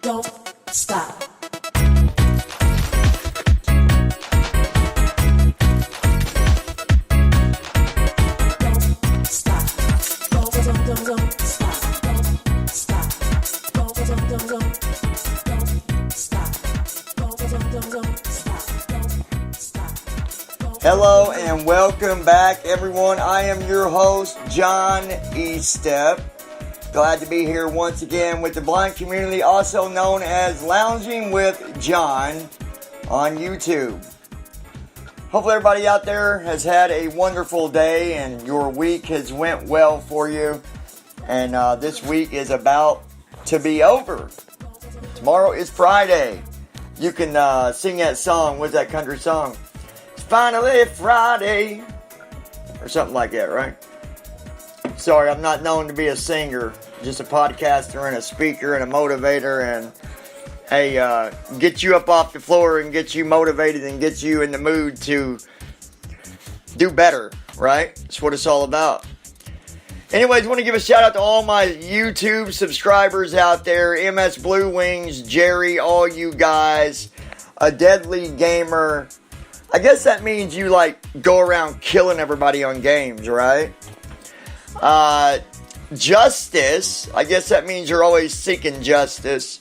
don't stop. Hello and welcome back, everyone. I am your host, John Estep. Glad to be here once again with the blind community, also known as Lounging with John on YouTube. Hopefully everybody out there has had a wonderful day and your week has went well for you. And this week is about to be over. Tomorrow is Friday. You can sing that song. What's that country song? It's finally Friday. Or something like that, right? Sorry, I'm not known to be a singer. Just a podcaster and a speaker and a motivator and get you up off the floor and get you motivated and get you in the mood to do better, right? That's what it's all about. Anyways, I want to give a shout out to all my YouTube subscribers out there. MS Blue Wings, Jerry, all you guys. A Deadly Gamer. I guess that means you go around killing everybody on games, right? Justice. I guess that means you're always seeking justice.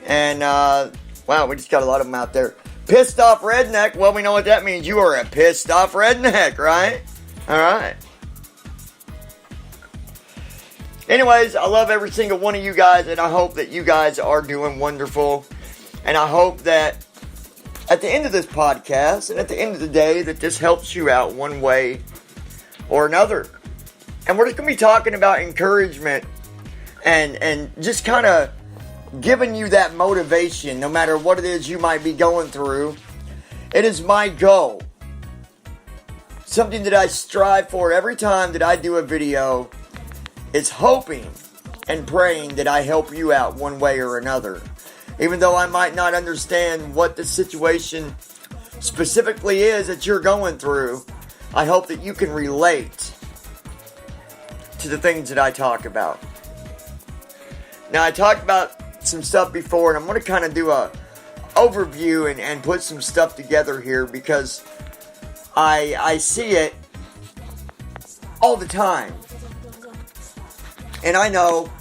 And, wow, we just got a lot of them out there. Pissed Off Redneck. Well, we know what that means. You are a pissed off redneck, right? All right. Anyways, I love every single one of you guys, and I hope that you guys are doing wonderful. And I hope that at the end of this podcast, and at the end of the day, that this helps you out one way or another. And we're just going to be talking about encouragement and just kind of giving you that motivation no matter what it is you might be going through. It is my goal. Something that I strive for every time that I do a video is hoping and praying that I help you out one way or another. Even though I might not understand what the situation specifically is that you're going through, I hope that you can relate to the things that I talk about. Now, I talked about some stuff before, and I'm going to kind of do a overview and put some stuff together here because I see it all the time. And I know,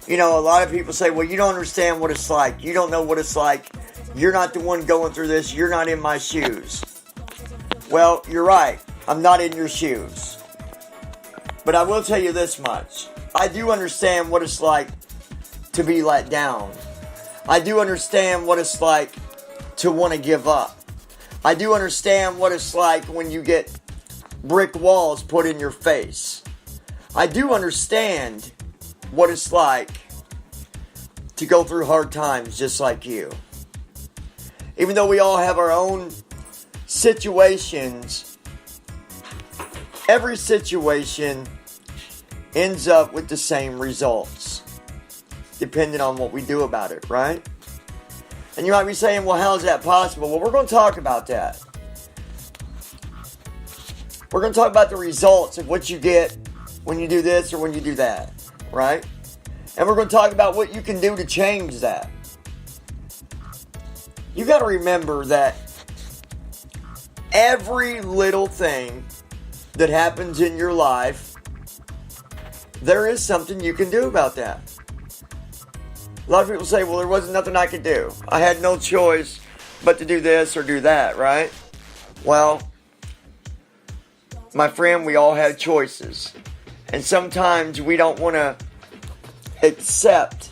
a lot of people say, well, you don't understand what it's like. You don't know what it's like. You're not the one going through this. You're not in my shoes. Well, you're right. I'm not in your shoes. But I will tell you this much. I do understand what it's like to be let down. I do understand what it's like to want to give up. I do understand what it's like when you get brick walls put in your face. I do understand what it's like to go through hard times just like you. Even though we all have our own situations, every situation ends up with the same results, depending on what we do about it, right? And you might be saying, well, how is that possible? Well, we're going to talk about that. We're going to talk about the results of what you get when you do this or when you do that, right? And we're going to talk about what you can do to change that. You got to remember that every little thing that happens in your life, there is something you can do about that. A lot of people say, well, there wasn't nothing I could do. I had no choice but to do this or do that, right? Well, my friend, we all have choices. And sometimes we don't want to accept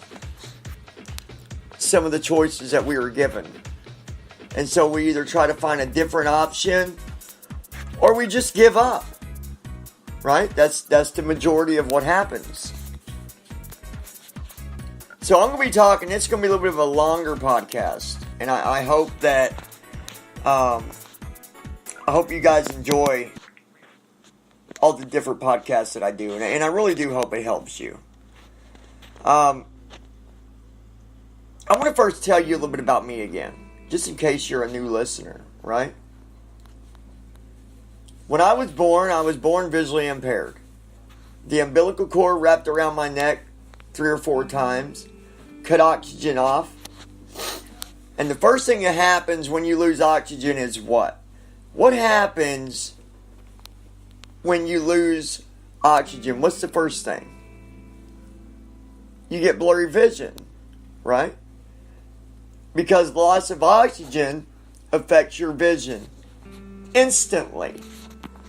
some of the choices that we were given. And so we either try to find a different option or we just give up. Right? That's the majority of what happens. So I'm going to be talking, it's going to be a little bit of a longer podcast. And I hope that, I hope you guys enjoy all the different podcasts that I do. And I really do hope it helps you. I want to first tell you a little bit about me again. Just in case you're a new listener, right? When I was born visually impaired. The umbilical cord wrapped around my neck 3 or 4 times. Cut oxygen off. And the first thing that happens when you lose oxygen is what? What happens when you lose oxygen? What's the first thing? You get blurry vision, right? Because loss of oxygen affects your vision instantly.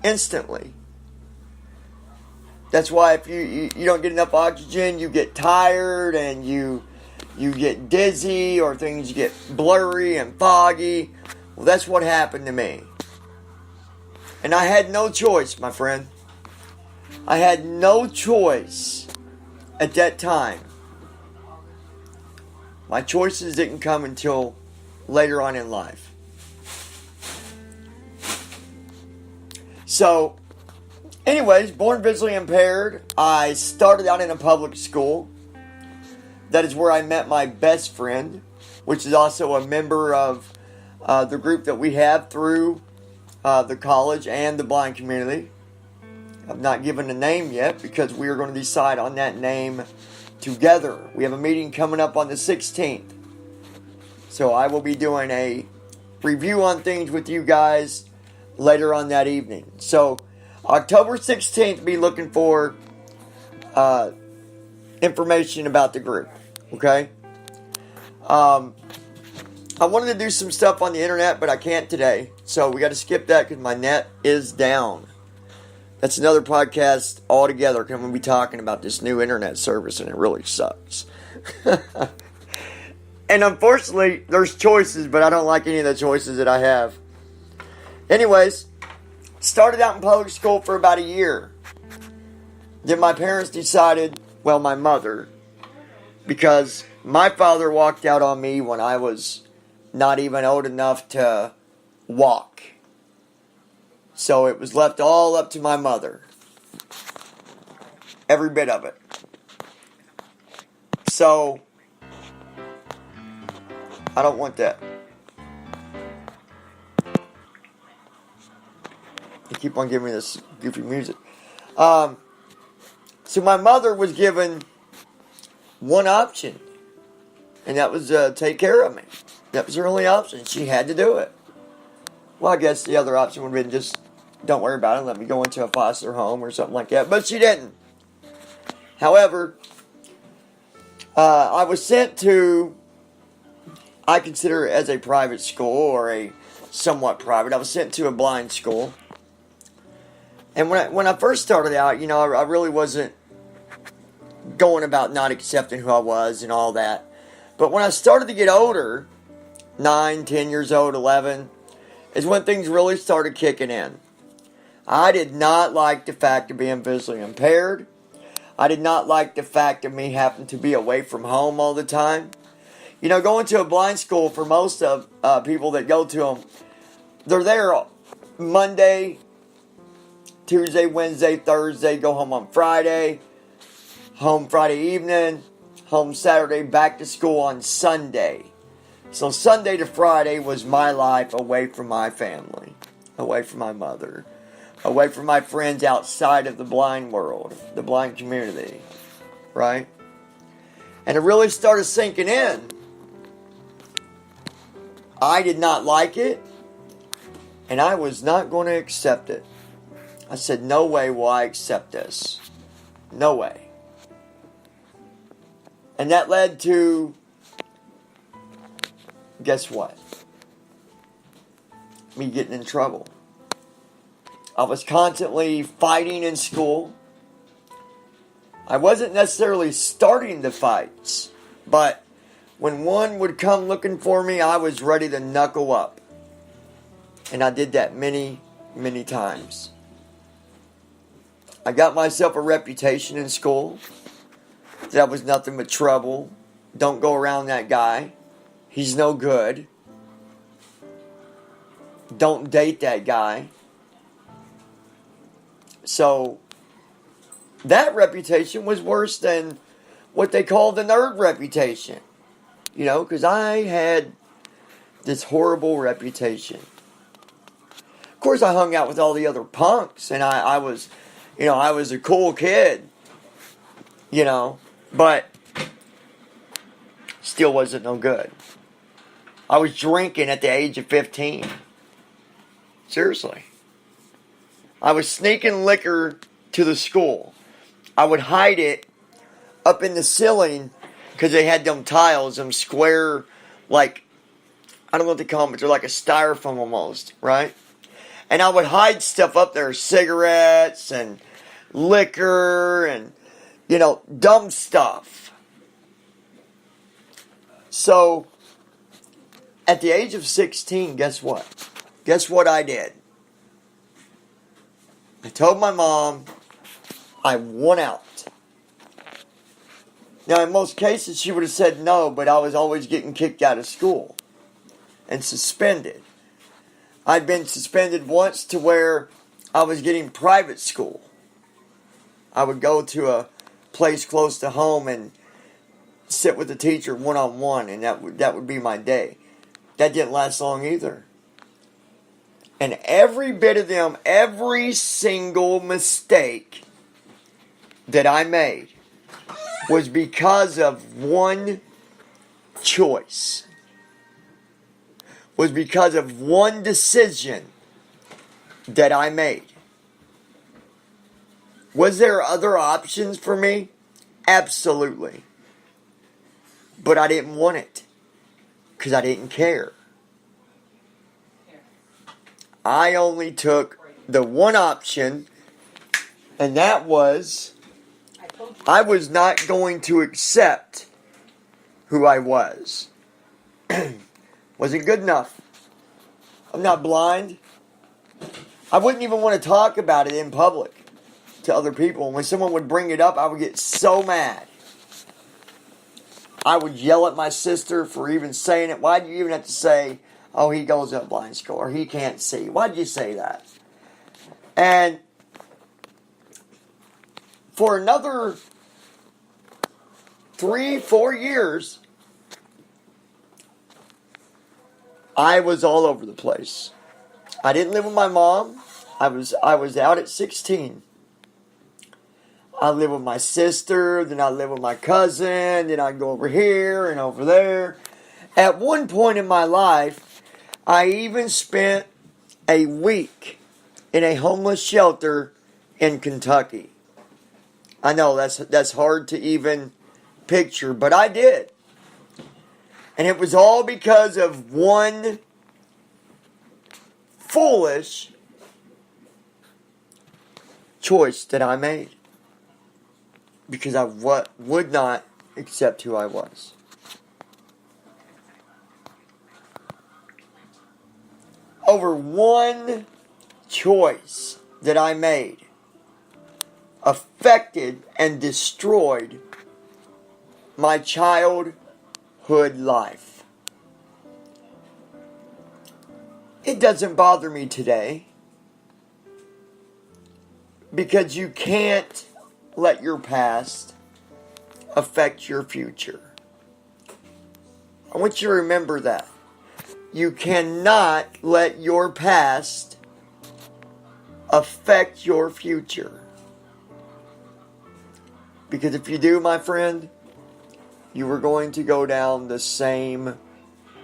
Instantly. That's why if you don't get enough oxygen, you get tired and you get dizzy, or things get blurry and foggy. Well, that's what happened to me. And I had no choice, my friend. I had no choice at that time. My choices didn't come until later on in life. So, anyways, born visually impaired. I started out in a public school. That is where I met my best friend, which is also a member of the group that we have through the college and the blind community. I've not given a name yet because we are going to decide on that name together. We have a meeting coming up on the 16th. So I will be doing a review on things with you guys later on that evening. So October 16th, be looking for information about the group. Okay? I wanted to do some stuff on the internet, but I can't today. So we got to skip that because my net is down. That's another podcast altogether. I'm going to be talking about this new internet service, and it really sucks. And unfortunately, there's choices, but I don't like any of the choices that I have. Anyways, started out in public school for about a year. Then my parents decided, well, my mother, because my father walked out on me when I was not even old enough to walk. So it was left all up to my mother. Every bit of it. So, I don't want that. They keep on giving me this goofy music. So my mother was given one option. And that was take care of me. That was her only option. She had to do it. Well, I guess the other option would have been just don't worry about it and let me go into a foster home or something like that. But she didn't. However, I was sent to, I consider it as a private school or a somewhat private. I was sent to a blind school. And when I first started out, you know, I really wasn't going about not accepting who I was and all that. But when I started to get older, 9, 10 years old, 11, is when things really started kicking in. I did not like the fact of being visually impaired. I did not like the fact of me having to be away from home all the time. You know, going to a blind school, for most of people that go to them, they're there Monday, Tuesday, Wednesday, Thursday, go home on Friday, home Friday evening, home Saturday, back to school on Sunday. So Sunday to Friday was my life away from my family, away from my mother, away from my friends outside of the blind world, the blind community, right? And it really started sinking in. I did not like it, and I was not going to accept it. I said, no way will I accept this. No way. And that led to, guess what? Me getting in trouble. I was constantly fighting in school. I wasn't necessarily starting the fights, but when one would come looking for me, I was ready to knuckle up. And I did that many, many times. I got myself a reputation in school. That was nothing but trouble. Don't go around that guy. He's no good. Don't date that guy. So, that reputation was worse than what they call the nerd reputation. You know, because I had this horrible reputation. Of course, I hung out with all the other punks, and I was, you know, I was a cool kid. You know, but still wasn't no good. I was drinking at the age of 15. Seriously. I was sneaking liquor to the school. I would hide it up in the ceiling because they had them tiles, them square, like, I don't know what they call them, but they're like a styrofoam almost, right? And I would hide stuff up there, cigarettes and liquor and, dumb stuff. So, at the age of 16, guess what? Guess what I did? I told my mom I want out. Now, in most cases, she would have said no, but I was always getting kicked out of school and suspended. I'd been suspended once to where I was getting private school. I would go to a place close to home and sit with the teacher one-on-one, and that would be my day. That didn't last long either. And every bit of them, every single mistake that I made was because of one choice. Was because of one decision that I made. Was there other options for me? Absolutely. But I didn't want it. Because I didn't care. I only took the one option, and that was I was not going to accept who I was. Wasn't good enough. I'm not blind. I wouldn't even want to talk about it in public to other people. When someone would bring it up, I would get so mad. I would yell at my sister for even saying it. Why do you even have to say, oh, he goes to a blind school, or he can't see? Why did you say that? And for another 3-4 years, I was all over the place. I didn't live with my mom. I was out at 16. I lived with my sister, then I lived with my cousin, then I'd go over here and over there. At one point in my life, I even spent a week in a homeless shelter in Kentucky. I know that's hard to even picture, but I did. And it was all because of one foolish choice that I made. Because I would not accept who I was. Over one choice that I made affected and destroyed my childhood life. It doesn't bother me today because you can't let your past affect your future. I want you to remember that. You cannot let your past affect your future. Because if you do, my friend, you are going to go down the same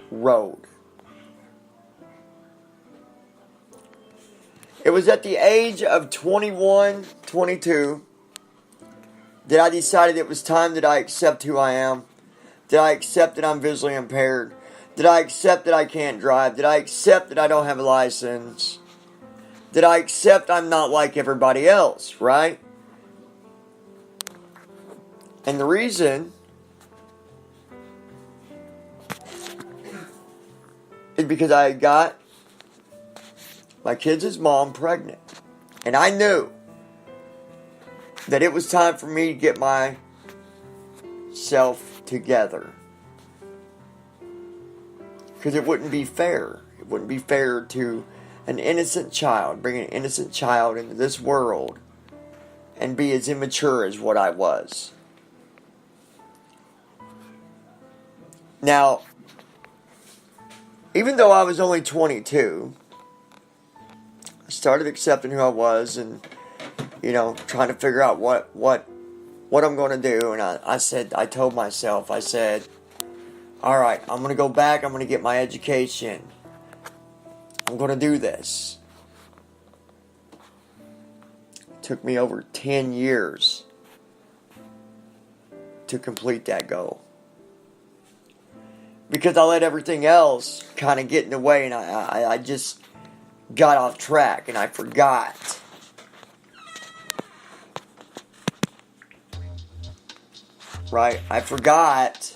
road. It was at the age of 21, 22 that I decided it was time that I accept who I am. That I accept that I'm visually impaired. That I accept that I can't drive. That I accept that I don't have a license. That I accept I'm not like everybody else, right? And the reason is because I got my kids' mom pregnant. And I knew that it was time for me to get myself together. Because it wouldn't be fair. It wouldn't be fair to an innocent child, bring an innocent child into this world and be as immature as what I was. Now, even though I was only 22, I started accepting who I was and, trying to figure out what I'm going to do. And I told myself, Alright, I'm going to go back. I'm going to get my education. I'm going to do this. It took me over 10 years to complete that goal. Because I let everything else kind of get in the way, and I just got off track and I forgot. Right? I forgot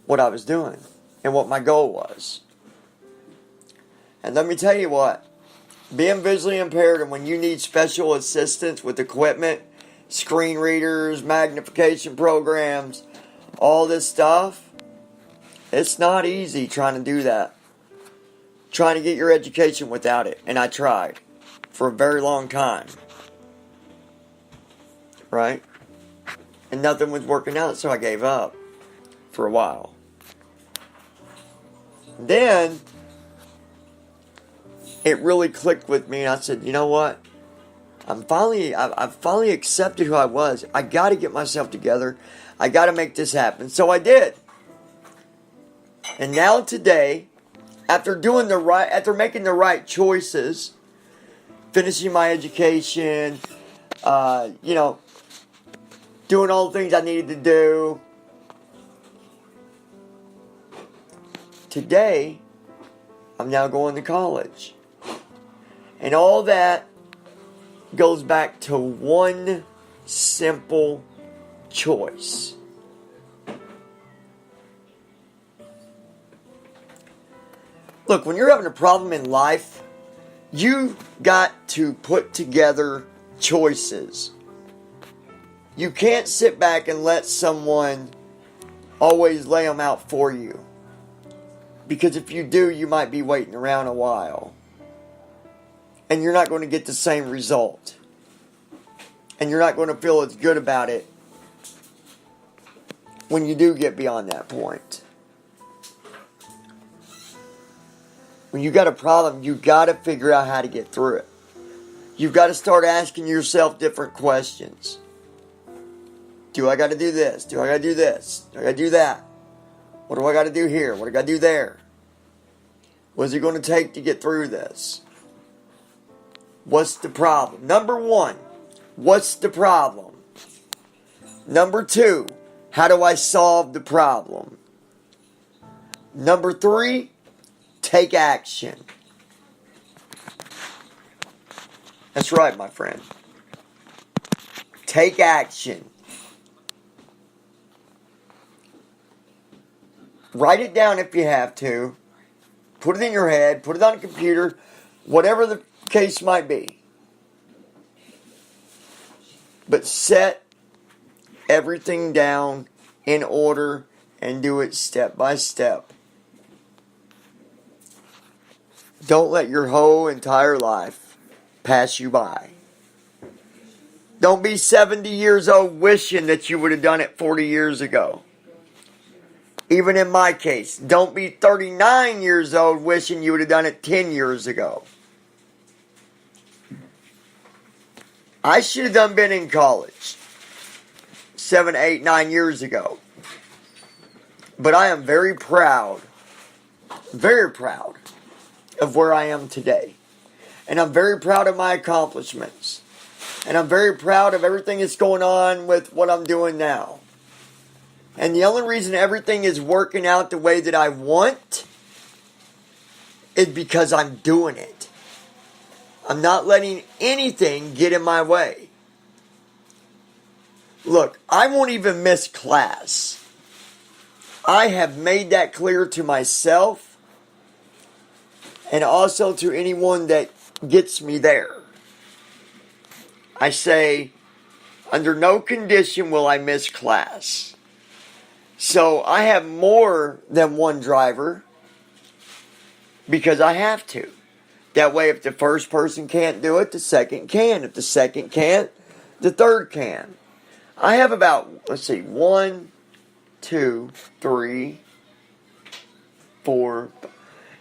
what I was doing and what my goal was. And let me tell you what, being visually impaired and when you need special assistance with equipment, screen readers, magnification programs, all this stuff, it's not easy trying to do that. Trying to get your education without it. And I tried for a very long time. Right? And nothing was working out, so I gave up for a while. Then it really clicked with me, and I said, you know what? I've finally accepted who I was. I got to get myself together. I got to make this happen. So I did. And now today, after making the right choices, finishing my education, doing all the things I needed to do, today, I'm now going to college. And all that goes back to one simple choice. Look, when you're having a problem in life, you got to put together choices. You can't sit back and let someone always lay them out for you. Because if you do, you might be waiting around a while. And you're not going to get the same result. And you're not going to feel as good about it when you do get beyond that point. When you got a problem, you got to figure out how to get through it. You've got to start asking yourself different questions. Do I got to do this? Do I got to do this? Do I got to do that? What do I got to do here? What do I got to do there? What is it going to take to get through this? What's the problem? Number one, what's the problem? Number two, how do I solve the problem? Number three, take action. That's right, my friend. Take action. Write it down if you have to. Put it in your head. Put it on a computer. Whatever the case might be. But set everything down in order and do it step by step. Don't let your whole entire life pass you by. Don't be 70 years old wishing that you would have done it 40 years ago. Even in my case, don't be 39 years old wishing you would have done it 10 years ago. I should have been in college 7, 8, 9 years ago. But I am very proud of where I am today. And I'm very proud of my accomplishments. And I'm very proud of everything that's going on with what I'm doing now. And the only reason everything is working out the way that I want is because I'm doing it. I'm not letting anything get in my way. Look, I won't even miss class. I have made that clear to myself and also to anyone that gets me there. I say, under no condition will I miss class. So I have more than one driver because I have to. That way, if the first person can't do it, the second can. If the second can't, the third can. I have about, 1, 2, 3, 4,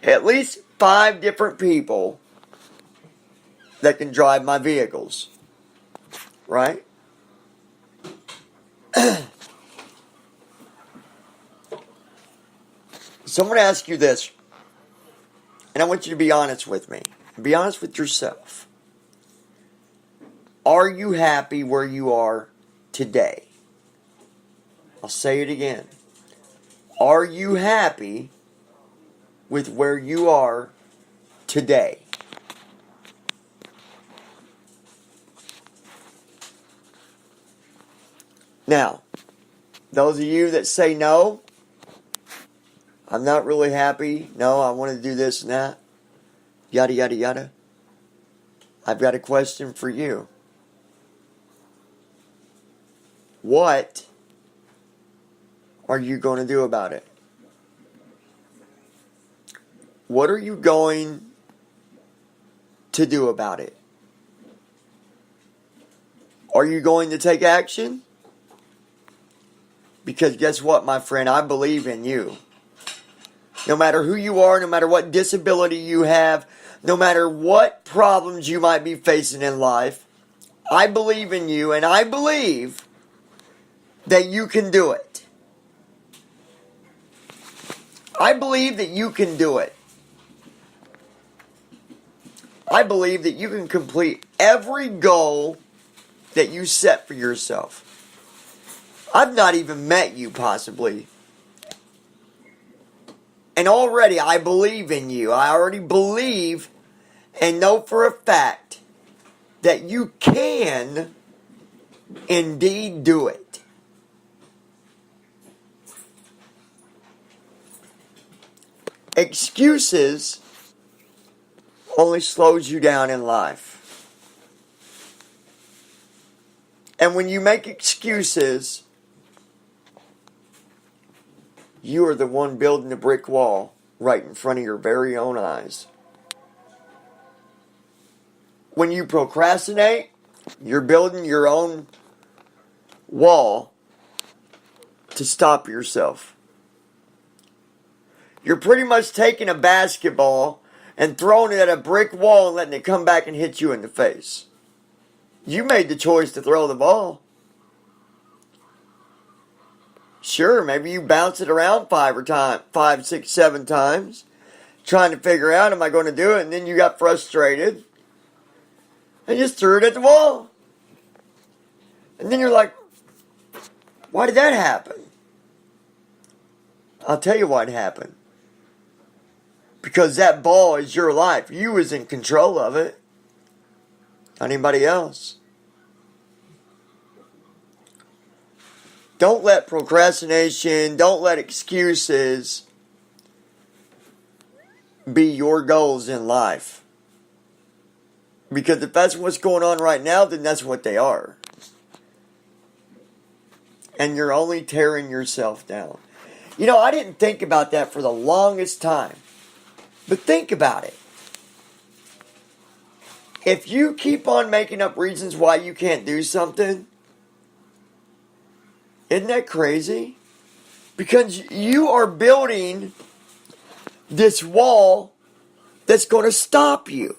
at least 5 different people that can drive my vehicles. Right? So I'm going to ask you this, and I want you to be honest with me. Be honest with yourself. Are you happy where you are today? I'll say it again. Are you happy with where you are today? Now, those of you that say no, I'm not really happy. No, I want to do this and that. Yada, yada, yada. I've got a question for you. What are you going to do about it? What are you going to do about it? Are you going to take action? Because guess what, my friend? I believe in you. No matter who you are, no matter what disability you have, no matter what problems you might be facing in life, I believe in you, and I believe that you can do it. I believe that you can do it. I believe that you can complete every goal that you set for yourself. I've not even met you, possibly. And already I believe in you. I already believe and know for a fact that you can indeed do it. Excuses only slows you down in life. And when you make excuses, you are the one building the brick wall right in front of your very own eyes. When you procrastinate, you're building your own wall to stop yourself. You're pretty much taking a basketball and throwing it at a brick wall and letting it come back and hit you in the face. You made the choice to throw the ball. Sure, maybe you bounce it around 5, 6, 7 times, trying to figure out, am I going to do it? And then you got frustrated and just threw it at the wall. And then you're like, why did that happen? I'll tell you why it happened. Because that ball is your life. You was in control of it. Not anybody else. Don't let procrastination, don't let excuses be your goals in life. Because if that's what's going on right now, then that's what they are. And you're only tearing yourself down. You know, I didn't think about that for the longest time. But think about it. If you keep on making up reasons why you can't do something, isn't that crazy? Because you are building this wall that's going to stop you.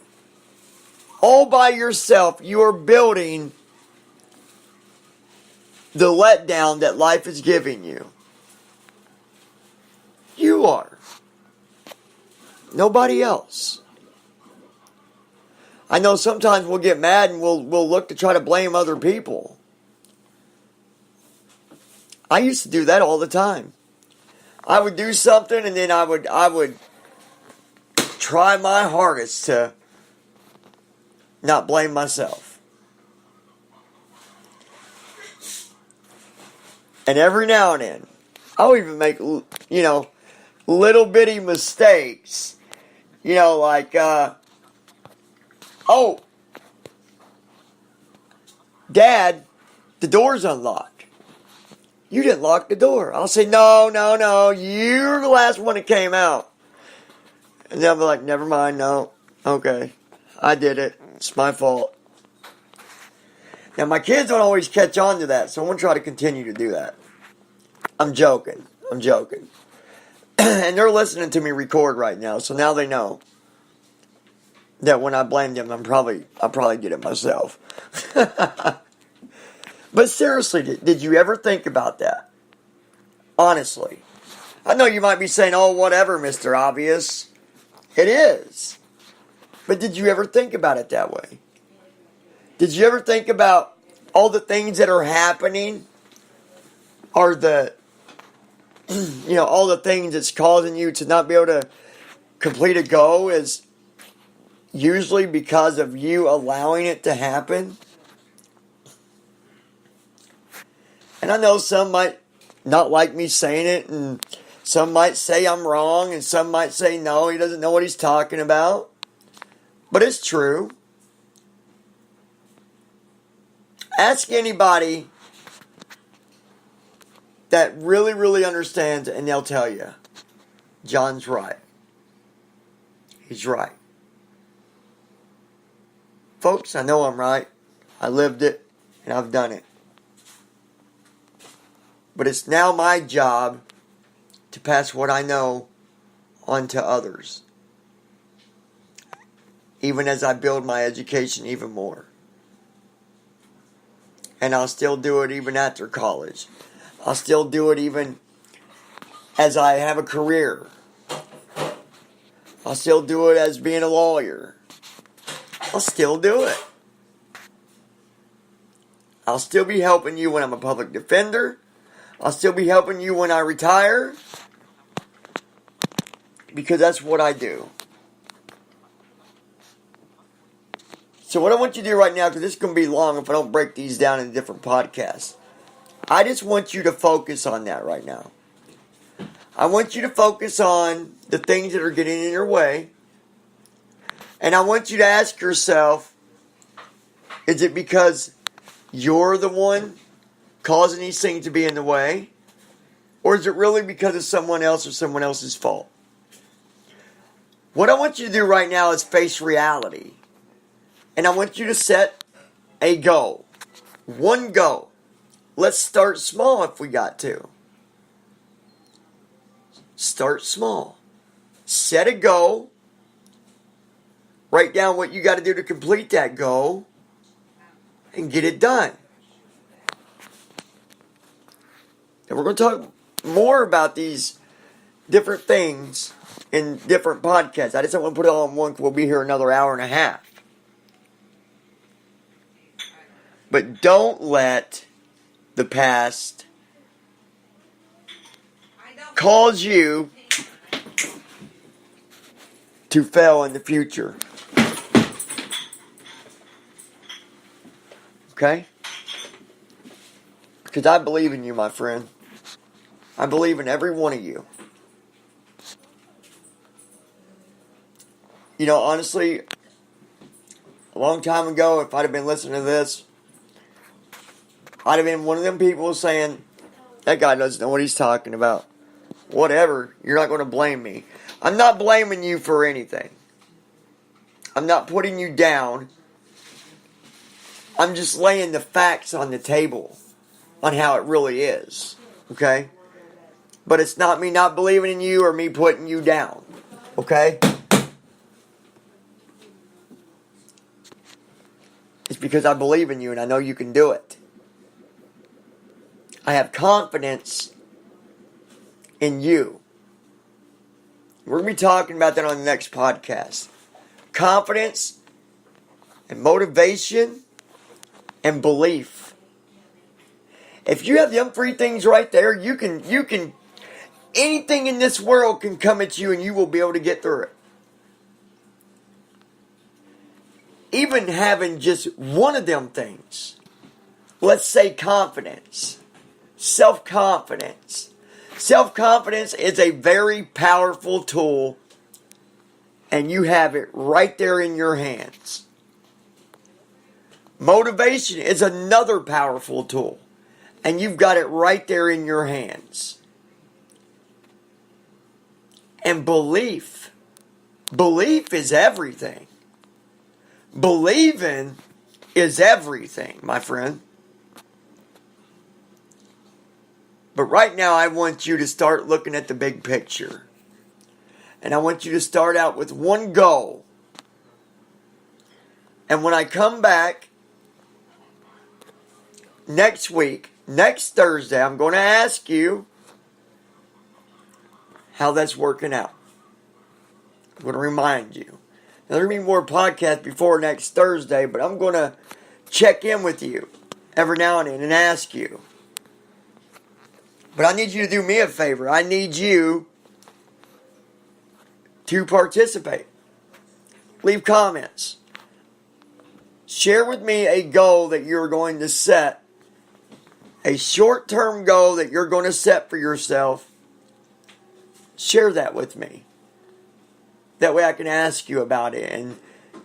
All by yourself, you are building the letdown that life is giving you. You are. Nobody else. I know sometimes we'll get mad and we'll look to try to blame other people. I used to do that all the time. I would do something and then I would try my hardest to not blame myself. And every now and then, I'll even make, little bitty mistakes. Like, Dad, the door's unlocked. You didn't lock the door. I'll say, no, you're the last one that came out. And they'll be like, never mind, no, okay, I did it. It's my fault. Now, my kids don't always catch on to that, so I'm going to try to continue to do that. I'm joking. And they're listening to me record right now, so now they know that when I blame them, I'll probably get it myself. But seriously, did you ever think about that? Honestly. I know you might be saying, oh, whatever, Mr. Obvious. It is. But did you ever think about it that way? Did you ever think about all the things that are happening are all the things that's causing you to not be able to complete a goal is usually because of you allowing it to happen? And I know some might not like me saying it, and some might say I'm wrong, and some might say no, he doesn't know what he's talking about. But it's true. Ask anybody that really, really understands, and they'll tell you, John's right. He's right. Folks, I know I'm right. I lived it, and I've done it. But it's now my job to pass what I know on to others. Even as I build my education even more. And I'll still do it even after college. I'll still do it even as I have a career. I'll still do it as being a lawyer. I'll still do it. I'll still be helping you when I'm a public defender. I'll still be helping you when I retire. Because that's what I do. So what I want you to do right now, because this is going to be long if I don't break these down into different podcasts. I just want you to focus on that right now. I want you to focus on the things that are getting in your way. And I want you to ask yourself, is it because you're the one causing these things to be in the way? Or is it really because of someone else or someone else's fault? What I want you to do right now is face reality. And I want you to set a goal. One goal. Let's start small if we got to. Start small. Set a goal. Write down what you got to do to complete that goal. And get it done. And we're going to talk more about these different things in different podcasts. I just don't want to put it all in one because we'll be here another hour and a half. But don't let the past cause you to fail in the future. Okay? Because I believe in you, my friend. I believe in every one of you. You know, honestly, a long time ago, if I'd have been listening to this, I'd have been one of them people saying, that guy doesn't know what he's talking about. Whatever, you're not going to blame me. I'm not blaming you for anything. I'm not putting you down. I'm just laying the facts on the table on how it really is. Okay? But it's not me not believing in you or me putting you down. Okay? It's because I believe in you and I know you can do it. I have confidence in you. We're going to be talking about that on the next podcast. Confidence and motivation and belief. If you have them three things right there, you can, anything in this world can come at you and you will be able to get through it. Even having just one of them things. Let's say confidence. Self-confidence. Self-confidence is a very powerful tool, and you have it right there in your hands. Motivation is another powerful tool, and you've got it right there in your hands. And belief. Belief is everything. Believing is everything, my friend. But right now, I want you to start looking at the big picture. And I want you to start out with one goal. And when I come back next week, next Thursday, I'm going to ask you how that's working out. I'm going to remind you. Now, there'll be more podcasts before next Thursday, but I'm going to check in with you every now and then and ask you. But I need you to do me a favor. I need you to participate. Leave comments. Share with me a goal that you're going to set. A short-term goal that you're going to set for yourself. Share that with me. That way I can ask you about it and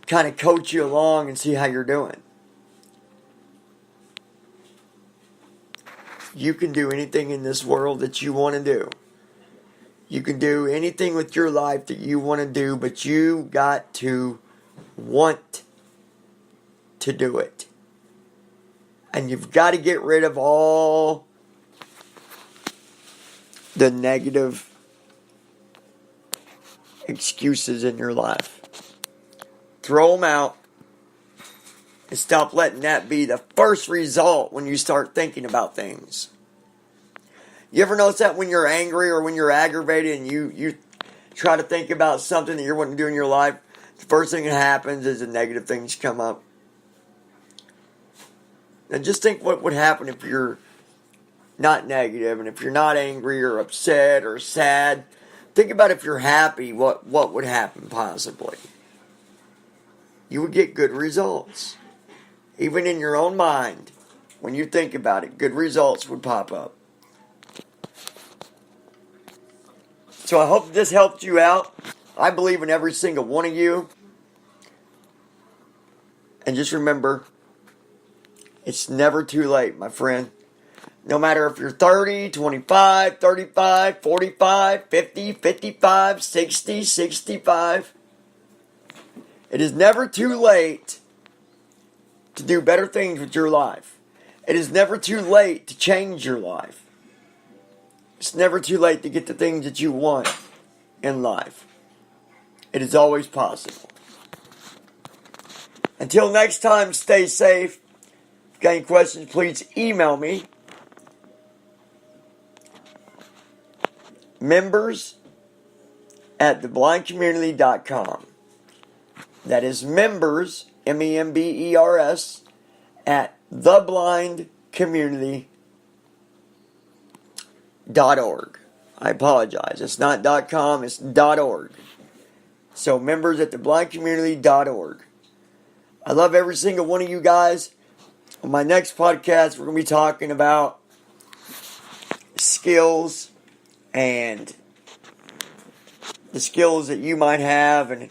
kind of coach you along and see how you're doing. You can do anything in this world that you want to do. You can do anything with your life that you want to do, but you got to want to do it. And you've got to get rid of all the negative excuses in your life. Throw them out and stop letting that be the first result when you start thinking about things. You ever notice that when you're angry or when you're aggravated and you try to think about something that you're wanting to do in your life, the first thing that happens is the negative things come up. And just think what would happen if you're not negative and if you're not angry or upset or sad. Think about if you're happy, what would happen possibly. You would get good results. Even in your own mind, when you think about it, good results would pop up. So I hope this helped you out. I believe in every single one of you. And just remember, it's never too late, my friend. No matter if you're 30, 25, 35, 45, 50, 55, 60, 65. It is never too late to do better things with your life. It is never too late to change your life. It's never too late to get the things that you want in life. It is always possible. Until next time, stay safe. If you got any questions, please email me. members@theblindcommunity.com. That is members, members, at theblindcommunity.org. I apologize. It's not .com, it's .org. So members@theblindcommunity.org. I love every single one of you guys. On my next podcast, we're going to be talking about skills and the skills that you might have, and I'm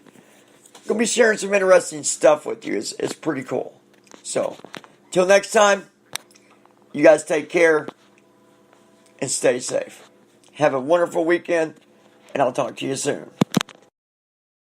going to be sharing some interesting stuff with you. It's pretty cool. So, till next time, you guys take care and stay safe. Have a wonderful weekend, and I'll talk to you soon.